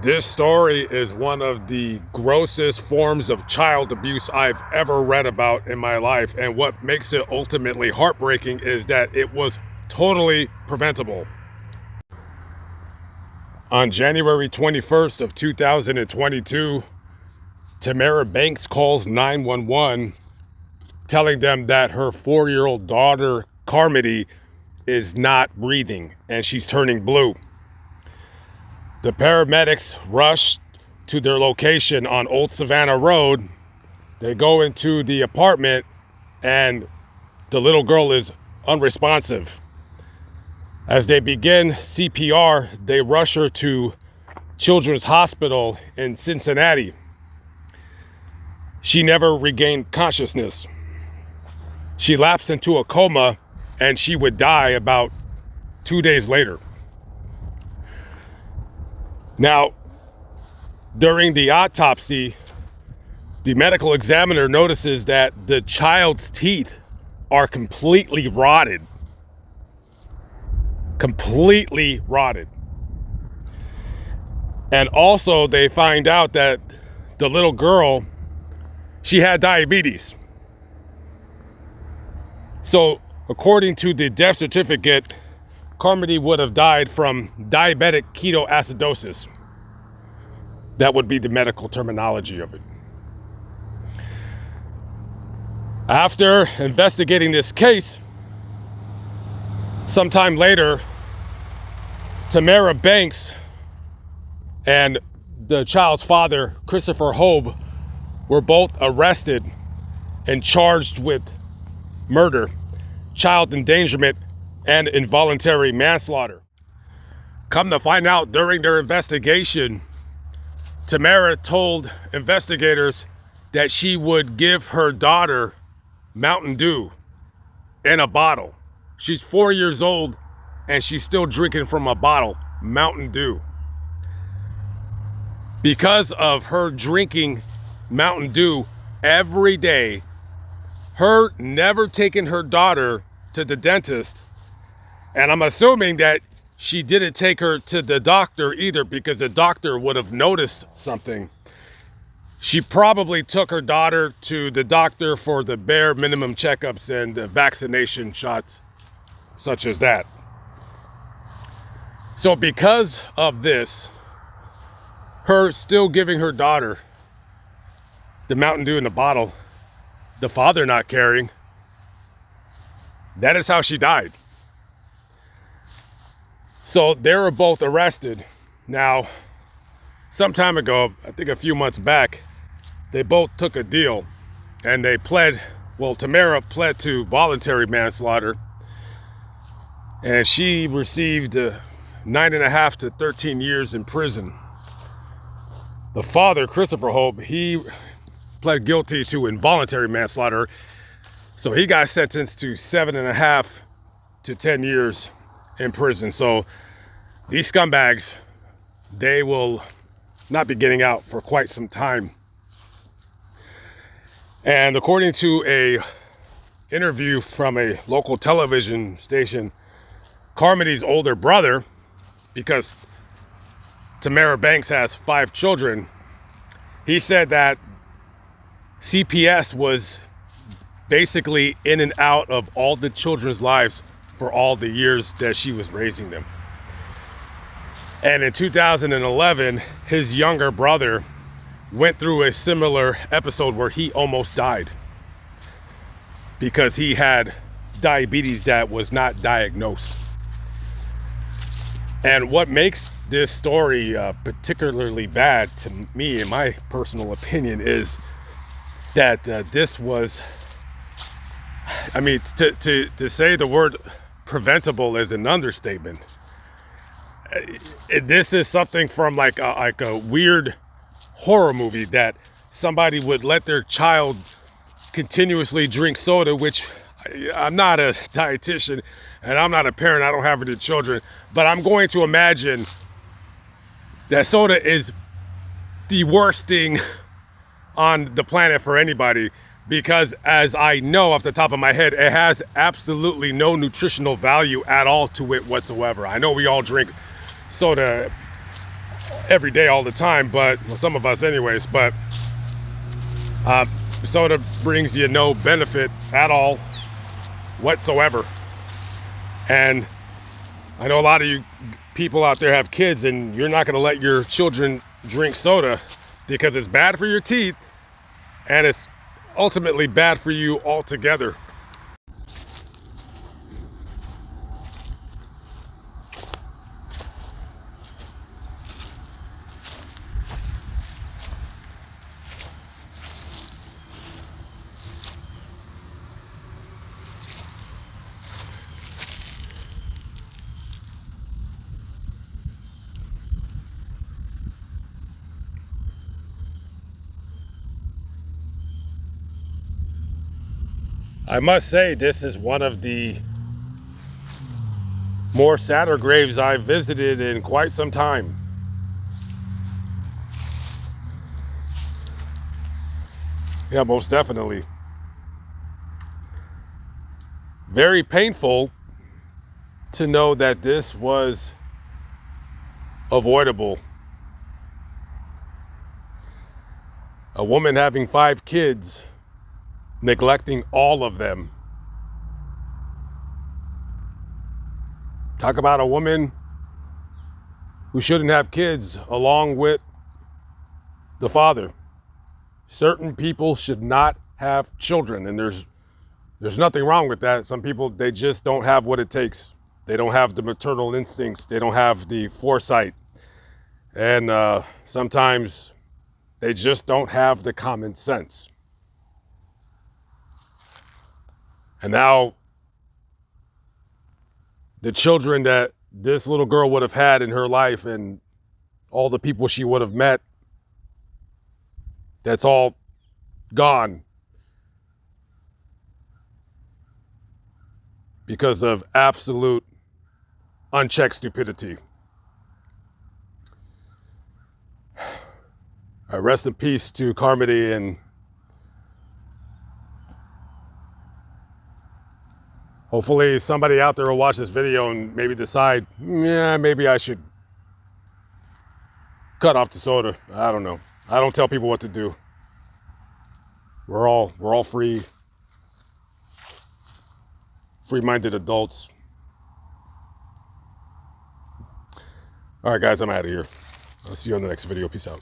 This story is one of the grossest forms of child abuse I've ever read about in my life. And what makes it ultimately heartbreaking is that it was totally preventable. On January 21st of 2022, Tamara Banks calls 911 telling them that her 4-year-old daughter, Carmody, is not breathing and she's turning blue. The paramedics rush to their location on Old Savannah Road. They go into the apartment and the little girl is unresponsive. As they begin CPR, they rush her to Children's Hospital in Cincinnati. She never regained consciousness. She lapsed into a coma and she would die about 2 days later. Now, during the autopsy, the medical examiner notices that the child's teeth are completely rotted. Completely rotted. And also they find out that the little girl, she had diabetes. So according to the death certificate, Carmody would have died from diabetic ketoacidosis. That would be the medical terminology of it. After investigating this case, sometime later, Tamara Banks and the child's father, Christopher Hobe, were both arrested and charged with murder, child endangerment, and involuntary manslaughter. Come to find out, during their investigation, Tamara told investigators that she would give her daughter Mountain Dew in a bottle. She's 4 years old and she's still drinking from a bottle, Mountain Dew. Because of her drinking Mountain Dew every day, her never taking her daughter to the dentist, and I'm assuming that she didn't take her to the doctor either because the doctor would have noticed something. She probably took her daughter to the doctor for the bare minimum checkups and the vaccination shots, such as that. So because of this, her still giving her daughter the Mountain Dew in the bottle, the father not caring, that is how she died. So they were both arrested. Now, some time ago, I think a few months back, they both took a deal and they pled, well, Tamara pled to voluntary manslaughter and she received 9.5 to 13 years in prison. The father, Christopher Hobe, he pled guilty to involuntary manslaughter. So he got sentenced to 7.5 to 10 years in prison. So these scumbags, they will not be getting out for quite some time. And according to a interview from a local television station, Carmody's older brother, because Tamara Banks has 5 children, he said that CPS was basically in and out of all the children's lives for all the years that she was raising them. And in 2011, his younger brother went through a similar episode where he almost died because he had diabetes that was not diagnosed. And what makes this story particularly bad to me, in my personal opinion, is that this was, I mean, to say the word preventable is an understatement. This is something from like a weird horror movie that somebody would let their child continuously drink soda, which I'm not a dietitian and I'm not a parent, I don't have any children, but I'm going to imagine that soda is the worst thing on the planet for anybody, because as I know off the top of my head, it has absolutely no nutritional value at all to it whatsoever. I know we all drink soda every day, all the time, but well, some of us anyways, but soda brings you no benefit at all whatsoever. And I know a lot of you people out there have kids, and you're not going to let your children drink soda because it's bad for your teeth, and it's ultimately bad for you altogether. I must say, this is one of the more sadder graves I've visited in quite some time. Yeah, most definitely. Very painful to know that this was avoidable. A woman having 5 kids, neglecting all of them. Talk about a woman who shouldn't have kids along with the father. Certain people should not have children, and there's nothing wrong with that. Some people, they just don't have what it takes. They don't have the maternal instincts. They don't have the foresight. And sometimes they just don't have the common sense. And now the children that this little girl would have had in her life and all the people she would have met, that's all gone because of absolute unchecked stupidity. Rest in peace to Carmody, and hopefully somebody out there will watch this video and maybe decide, yeah, maybe I should cut off the soda. I don't know. I don't tell people what to do. We're all free-minded adults. All right, guys, I'm out of here. I'll see you on the next video. Peace out.